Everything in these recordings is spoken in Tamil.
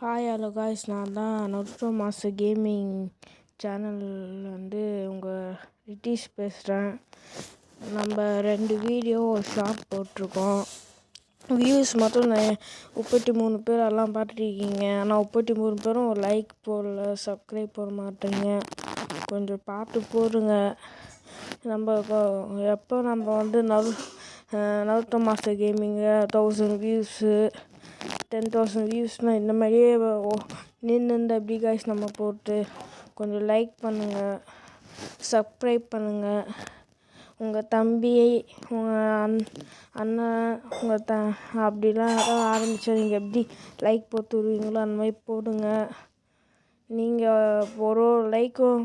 ஹாய் ஹலோ காய்ஸ், நான் தான் நருட்டோ மாஸ்டர் கேமிங் சேனல் உங்கள் ரிட்டீஷ் பேசுகிறேன். நம்ம 2 வீடியோ ஷார்ட் போட்டிருக்கோம். வியூஸ் மட்டும் 33 பேர் எல்லாம் பார்த்துருக்கீங்க. ஆனால் 33 பேரும் ஒரு லைக் போடல, சப்ஸ்கிரைப் போட மாட்டீங்க. கொஞ்சம் பார்த்து போடுங்க. எப்போ நம்ம நருட்டோ மாஸ்டர் கேமிங்கை 1000 வியூஸு 10,000 வியூஸ்னால் இந்த மாதிரியே நின்று எப்படி காய்ஸ் நம்ம போட்டு கொஞ்சம் லைக் பண்ணுங்கள், சப்ஸ்கிரைப் பண்ணுங்கள். உங்கள் தம்பி, உங்கள் அண்ணன், அப்படிலாம் ஆரம்பித்தா நீங்கள் எப்படி லைக் போட்டு விடுவீங்களோ அந்த மாதிரி போடுங்க. நீங்கள் ஒரு லைக்கும்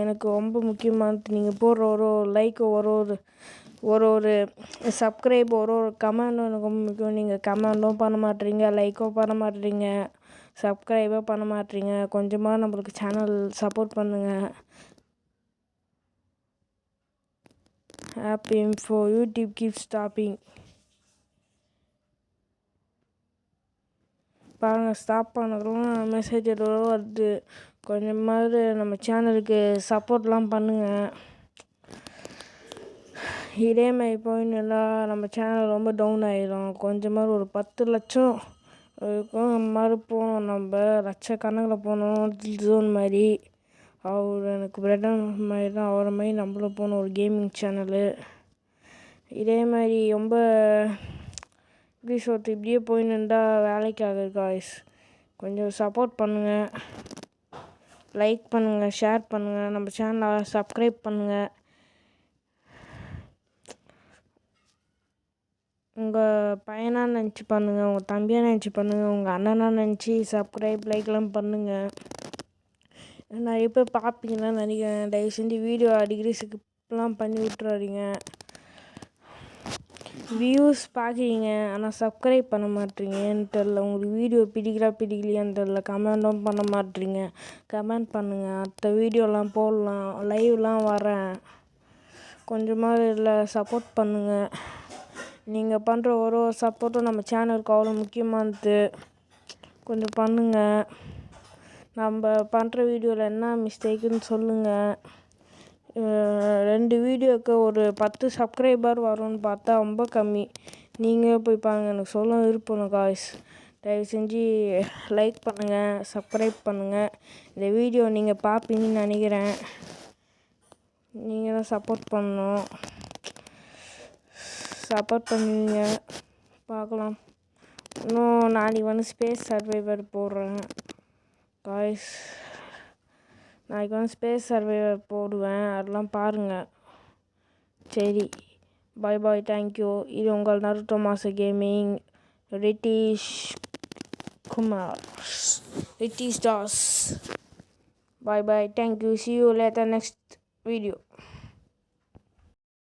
எனக்கு ரொம்ப முக்கியமானது. நீங்கள் போடுற ஒரு லைக்கும் ஒரு சப்ஸ்கிரைப் ஒரு கமெண்டும் எனக்கு ரொம்ப முக்கியம். நீங்கள் கமெண்டும் பண்ண மாட்டேறீங்க, லைக்கும் பண்ண மாட்டேறீங்க, சப்ஸ்கிரைபும் பண்ண மாட்டேறீங்க. கொஞ்சமாக நம்மளுக்கு சேனல் சப்போர்ட் பண்ணுங்கள். Happy info YouTube keep stopping. பாருங்கள், ஸ்டாப் பண்ணதுலாம் மெசேஜ் எதுவும் வருது. கொஞ்சமாவது நம்ம சேனலுக்கு சப்போர்ட்லாம் பண்ணுங்கள். இதே மாதிரி போயின்னு இருந்தால் நம்ம சேனல் ரொம்ப டவுன் ஆகிடும். கொஞ்சமாக ஒரு 10 லட்சம் மாதிரி போகணும். நம்ம லட்சக்கணக்கில் போகணும். ஜோன் மாதிரி அவர் எனக்கு பிரெட்டன் மாதிரி தான், அவரை மாதிரி நம்மளும் போகணும் ஒரு கேமிங் சேனலு. இதே மாதிரி ரொம்ப எப்படி சொல்கிறது, இப்படியே போயின்னு இருந்தால் வேலைக்கு ஆகுது காய்ஸ். கொஞ்சம் சப்போர்ட் பண்ணுங்கள், லைக் பண்ணுங்கள், ஷேர் பண்ணுங்கள், நம்ம சேனலை சப்ஸ்கிரைப் பண்ணுங்கள். உங்கள் பையனாக நினச்சி பண்ணுங்கள், உங்கள் தம்பியாக நினச்சி பண்ணுங்கள், உங்கள் அண்ணனாக நினச்சி சப்ஸ்கிரைப் லைக்லாம் பண்ணுங்கள். நிறைய பேர் பார்ப்பீங்கன்னு நினைக்கிறேன். தயவு செஞ்சு வீடியோ அடிக்கடி ஸ்கிப்லாம் பண்ணி விட்டுறாதீங்க. வியூஸ் பார்க்குறீங்க ஆனால் சப்ஸ்கிரைப் பண்ண மாட்டீங்கன்னு தெரில. உங்களுக்கு வீடியோ பிடிக்கலையான்னு தெரில. கமெண்டும் பண்ண மாட்டீங்க. கமெண்ட் பண்ணுங்கள், அடுத்த வீடியோலாம் போடலாம், லைவ்லாம் வரேன். கொஞ்சமாக இல்லை சப்போர்ட் பண்ணுங்கள். நீங்கள் பண்ணுற ஒரு சப்போர்ட்டும் நம்ம சேனலுக்கு அவ்வளோ முக்கியமானது. கொஞ்சம் பண்ணுங்கள். நம்ம பண்ணுற வீடியோவில் என்ன மிஸ்டேக்குன்னு சொல்லுங்கள். 2 வீடியோவுக்கு ஒரு 10 சப்ஸ்கிரைபர் வரும்னு பார்த்தா ரொம்ப கம்மி. நீங்கள் போய் பாருங்கள், எனக்கு சொல்ல விருப்பம் காய்ஸ். தயவு செஞ்சு லைக் பண்ணுங்கள், சப்ஸ்கிரைப் பண்ணுங்கள். இந்த வீடியோ நீங்கள் பார்ப்பீங்கன்னு நினைக்கிறேன். நீங்கள் தான் சப்போர்ட் பண்ணணும். சப்போர்ட் பண்ணுவீங்க, பார்க்கலாம். இன்னும் நாளைக்கு ஸ்பேஸ் சர்வைவர் போடுறேன் காய்ஸ். நாளைக்கு ஸ்பேஸ் சர்வைவர் போடுவேன், அதெல்லாம் பாருங்கள். சரி, பாய் பாய், தேங்க்யூ. இது உங்கள் Naruto master gaming, Ritish Kumar, Ritish Das. Bye bye, thank you. See you later next video.